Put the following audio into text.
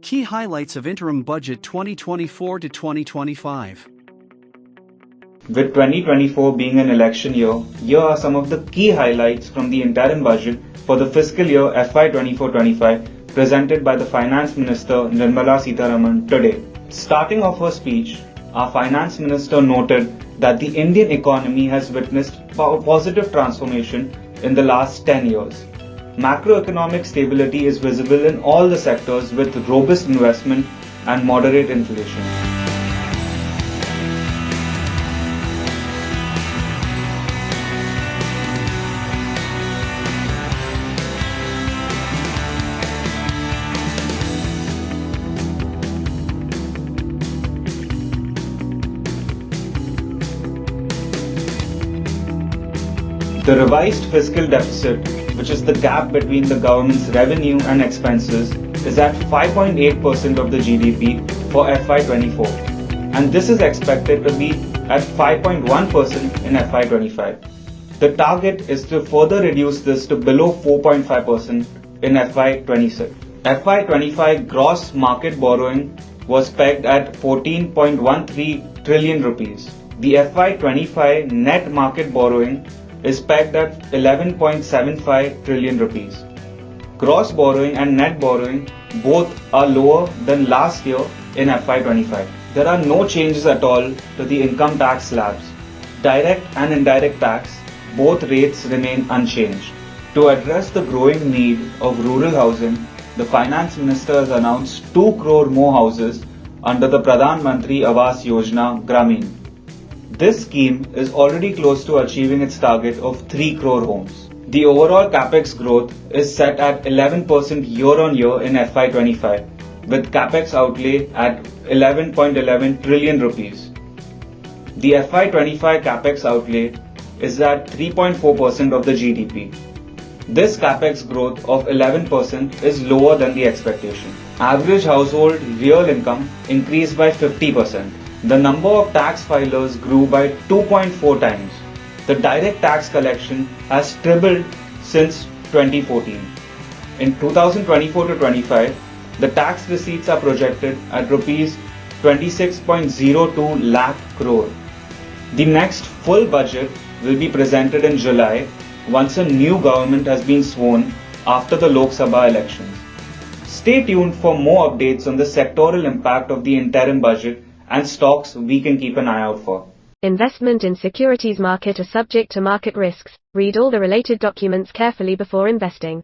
Key highlights of Interim Budget 2024 to 2025. With 2024 being an election year, here are some of the key highlights from the interim budget for the fiscal year FY 24-25 presented by the Finance Minister Nirmala Sitharaman today. Starting off her speech, our Finance Minister noted that the Indian economy has witnessed positive transformation in the last 10 years. Macroeconomic stability is visible in all the sectors with robust investment and moderate inflation. The revised fiscal deficit, which is the gap between the government's revenue and expenses, is at 5.8% of the GDP for FY24, and this is expected to be at 5.1% in FY25. The target is to further reduce this to below 4.5% in FY26. FY25 gross market borrowing was pegged at 14.13 trillion rupees. The FY25 net market borrowing is pegged at 11.75 trillion rupees. Gross borrowing and net borrowing both are lower than last year in FY25. There are no changes at all to the income tax slabs. Direct and indirect tax, both rates remain unchanged. To address the growing need of rural housing, the Finance Minister has announced 2 crore more houses under the Pradhan Mantri Awas Yojana Gramin. This scheme is already close to achieving its target of 3 crore homes. The overall capex growth is set at 11% year-on-year in FY25, with capex outlay at 11.11 trillion rupees. The FY25 capex outlay is at 3.4% of the GDP. This capex growth of 11% is lower than the expectation. Average household real income increased by 50%. The number of tax filers grew by 2.4 times. The direct tax collection has tripled since 2014. In 2024-25, the tax receipts are projected at rupees 26.02 lakh crore. The next full budget will be presented in July once a new government has been sworn after the Lok Sabha elections. Stay tuned for more updates on the sectoral impact of the interim budget and stocks we can keep an eye out for. Investment in securities market are subject to market risks. Read all the related documents carefully before investing.